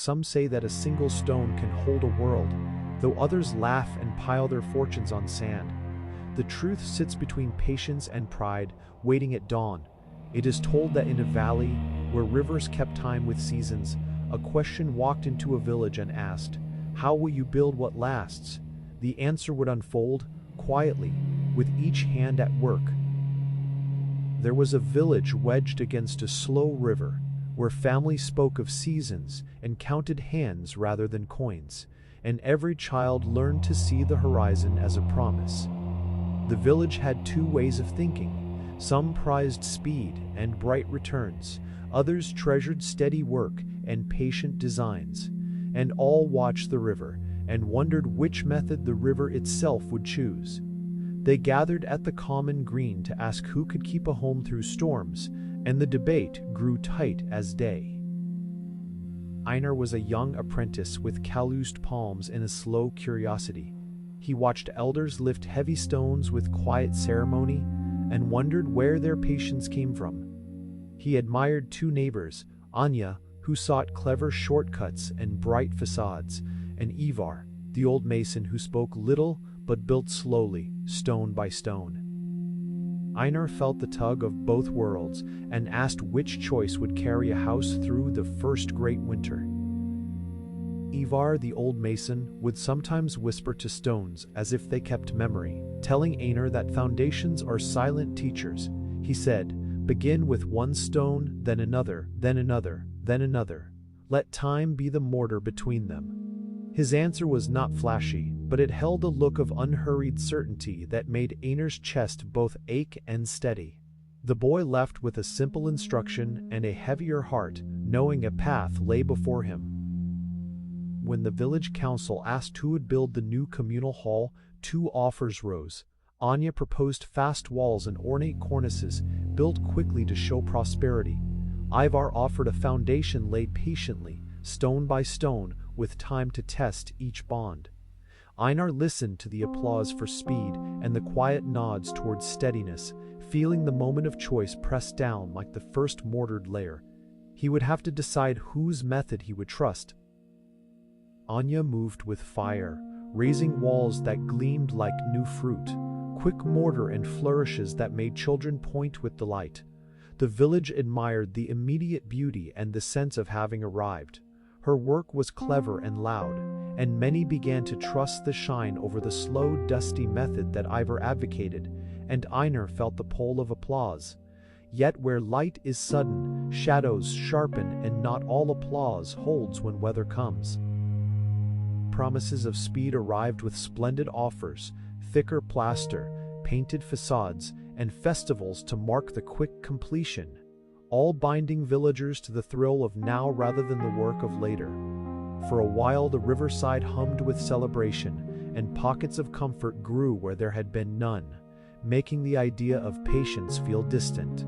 some say that a single stone can hold a world, though others laugh and pile their fortunes on sand. The truth sits between patience and pride, waiting at dawn. It is told that in a valley, where rivers kept time with seasons, a question walked into a village and asked, "How will you build what lasts?" The answer would unfold, quietly, with each hand at work. There was a village wedged against a slow river, where families spoke of seasons and counted hands rather than coins, and every child learned to see the horizon as a promise. The village had two ways of thinking. Some prized speed and bright returns, others treasured steady work and patient designs, and all watched the river and wondered which method the river itself would choose. They gathered at the common green to ask who could keep a home through storms, and the debate grew tight as day. Einar was a young apprentice with calloused palms and a slow curiosity. He watched elders lift heavy stones with quiet ceremony and wondered where their patience came from. He admired two neighbors, Anya, who sought clever shortcuts and bright facades, and Ivar, the old mason who spoke little but built slowly, stone by stone. Einar felt the tug of both worlds and asked which choice would carry a house through the first great winter. Ivar, the old mason, would sometimes whisper to stones as if they kept memory, telling Einar that foundations are silent teachers. He said, "Begin with one stone, then another, then another, then another. Let time be the mortar between them." His answer was not flashy, but it held a look of unhurried certainty that made Einar's chest both ache and steady. The boy left with a simple instruction and a heavier heart, knowing a path lay before him. When the village council asked who would build the new communal hall, two offers rose. Anya proposed fast walls and ornate cornices, built quickly to show prosperity. Ivar offered a foundation laid patiently, stone by stone, with time to test each bond. Einar listened to the applause for speed and the quiet nods towards steadiness, feeling the moment of choice press down like the first mortared layer. He would have to decide whose method he would trust. Anya moved with fire, raising walls that gleamed like new fruit, quick mortar and flourishes that made children point with delight. The village admired the immediate beauty and the sense of having arrived. Her work was clever and loud, and many began to trust the shine over the slow, dusty method that Ivar advocated, and Einar felt the pull of applause. Yet where light is sudden, shadows sharpen, and not all applause holds when weather comes. Promises of speed arrived with splendid offers, thicker plaster, painted facades, and festivals to mark the quick completion, all binding villagers to the thrill of now rather than the work of later. For a while the riverside hummed with celebration, and pockets of comfort grew where there had been none, making the idea of patience feel distant.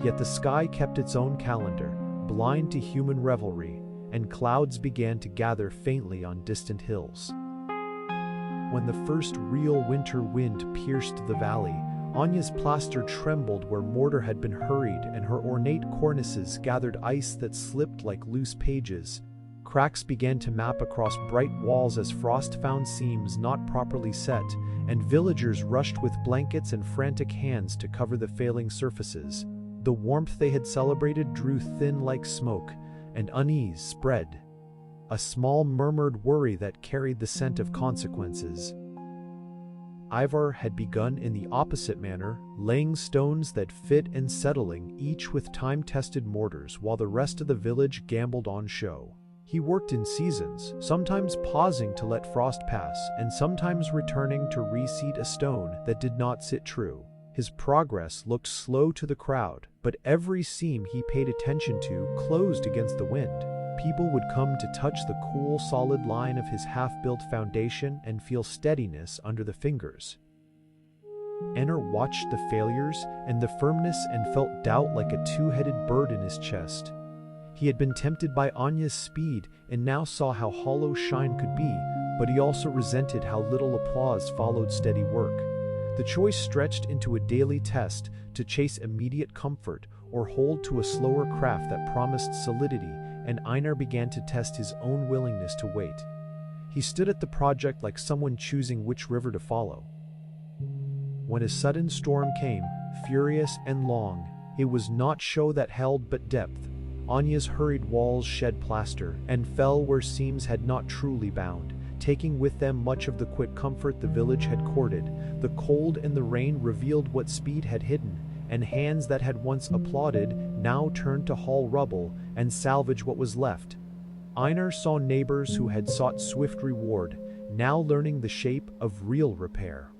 Yet the sky kept its own calendar, blind to human revelry, and clouds began to gather faintly on distant hills. When the first real winter wind pierced the valley, Anya's plaster trembled where mortar had been hurried, and her ornate cornices gathered ice that slipped like loose pages. Cracks began to map across bright walls as frost found seams not properly set, and villagers rushed with blankets and frantic hands to cover the failing surfaces. The warmth they had celebrated drew thin like smoke, and unease spread. A small murmured worry that carried the scent of consequences. Ivar had begun in the opposite manner, laying stones that fit and settling each with time-tested mortars while the rest of the village gambled on show. He worked in seasons, sometimes pausing to let frost pass and sometimes returning to reseat a stone that did not sit true. His progress looked slow to the crowd, but every seam he paid attention to closed against the wind. People would come to touch the cool, solid line of his half-built foundation and feel steadiness under the fingers. Einar watched the failures and the firmness and felt doubt like a two-headed bird in his chest. He had been tempted by Anya's speed and now saw how hollow shine could be, but he also resented how little applause followed steady work. The choice stretched into a daily test to chase immediate comfort or hold to a slower craft that promised solidity and Einar began to test his own willingness to wait. He stood at the project like someone choosing which river to follow. When a sudden storm came, furious and long, it was not show that held but depth. Anya's hurried walls shed plaster and fell where seams had not truly bound, taking with them much of the quick comfort the village had courted. The cold and the rain revealed what speed had hidden, and hands that had once applauded now turned to haul rubble and salvage what was left. Einar saw neighbors who had sought swift reward, now learning the shape of real repair.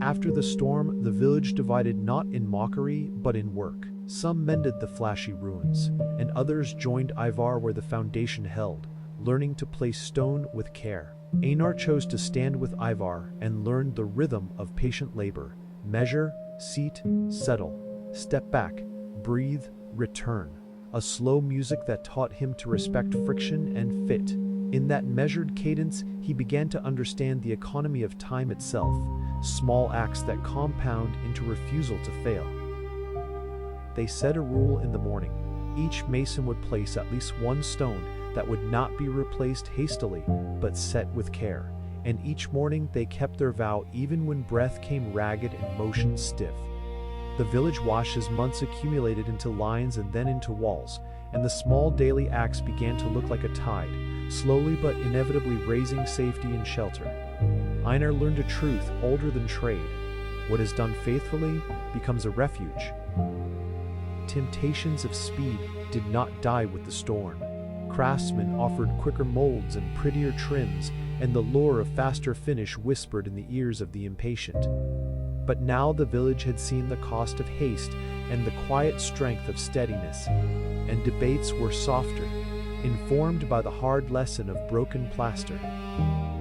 After the storm, the village divided not in mockery but in work. Some mended the flashy ruins, and others joined Ivar where the foundation held, learning to place stone with care. Einar chose to stand with Ivar and learned the rhythm of patient labor: measure, seat, settle, step back, breathe, return. A slow music that taught him to respect friction and fit. In that measured cadence, he began to understand the economy of time itself, small acts that compound into refusal to fail. They set a rule in the morning. Each mason would place at least one stone that would not be replaced hastily, but set with care. And each morning they kept their vow even when breath came ragged and motion stiff. The village washes months accumulated into lines and then into walls, and the small daily acts began to look like a tide, slowly but inevitably raising safety and shelter. Einar learned a truth older than trade: what is done faithfully becomes a refuge. Temptations of speed did not die with the storm. Craftsmen offered quicker molds and prettier trims, and the lure of faster finish whispered in the ears of the impatient. But now the village had seen the cost of haste and the quiet strength of steadiness, and debates were softer, informed by the hard lesson of broken plaster.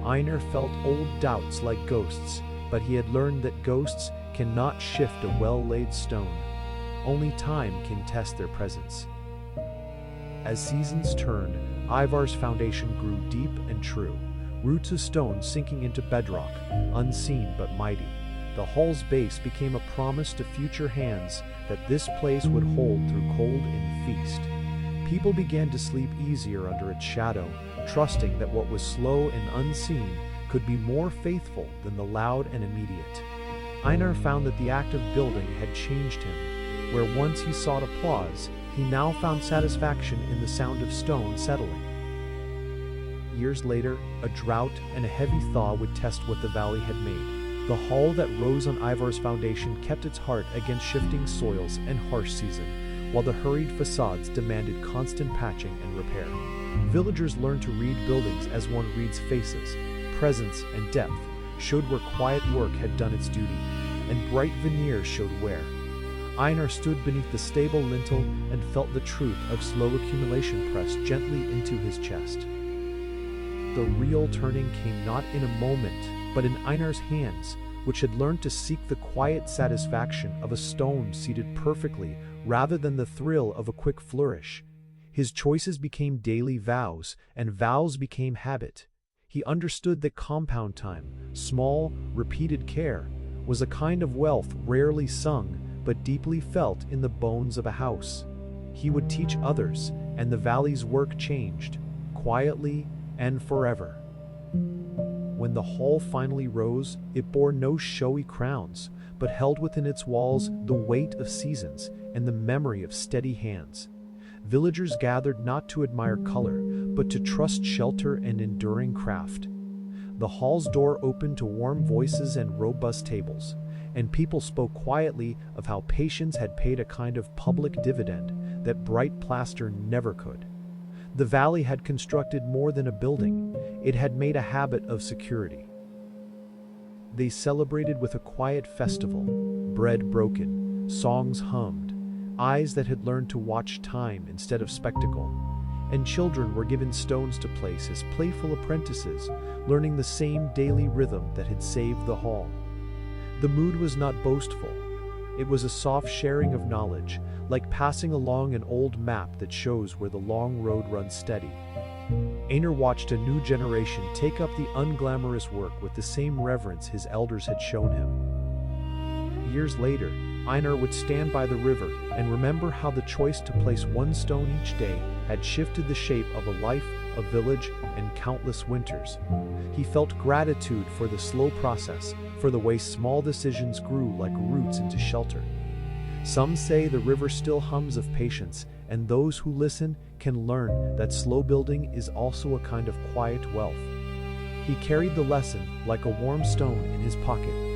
Einar felt old doubts like ghosts, but he had learned that ghosts cannot shift a well-laid stone. Only time can test their presence. As seasons turned, Ivar's foundation grew deep and true, roots of stone sinking into bedrock, unseen but mighty. The hall's base became a promise to future hands that this place would hold through cold and feast. People began to sleep easier under its shadow, trusting that what was slow and unseen could be more faithful than the loud and immediate. Einar found that the act of building had changed him. Where once he sought applause, he now found satisfaction in the sound of stone settling. Years later, a drought and a heavy thaw would test what the valley had made. The hall that rose on Ivar's foundation kept its heart against shifting soils and harsh season, while the hurried facades demanded constant patching and repair. Villagers learned to read buildings as one reads faces. Presence and depth showed where quiet work had done its duty, and bright veneers showed where. Einar stood beneath the stable lintel and felt the truth of slow accumulation pressed gently into his chest. The real turning came not in a moment, but in Einar's hands, which had learned to seek the quiet satisfaction of a stone seated perfectly rather than the thrill of a quick flourish. His choices became daily vows, and vows became habit. He understood that compound time, small, repeated care, was a kind of wealth rarely sung but deeply felt in the bones of a house. He would teach others, and the valley's work changed, quietly and forever. When the hall finally rose, it bore no showy crowns, but held within its walls the weight of seasons and the memory of steady hands. Villagers gathered not to admire color, but to trust shelter and enduring craft. The hall's door opened to warm voices and robust tables, and people spoke quietly of how patience had paid a kind of public dividend that bright plaster never could. The valley had constructed more than a building, it had made a habit of security. They celebrated with a quiet festival, bread broken, songs hummed, eyes that had learned to watch time instead of spectacle, and children were given stones to place as playful apprentices, learning the same daily rhythm that had saved the hall. The mood was not boastful. It was a soft sharing of knowledge, like passing along an old map that shows where the long road runs steady. Einar watched a new generation take up the unglamorous work with the same reverence his elders had shown him. Years later, Einar would stand by the river and remember how the choice to place one stone each day had shifted the shape of a life, a village, and countless winters. He felt gratitude for the slow process, for the way small decisions grew like roots into shelter. Some say the river still hums of patience, and those who listen can learn that slow building is also a kind of quiet wealth. He carried the lesson like a warm stone in his pocket,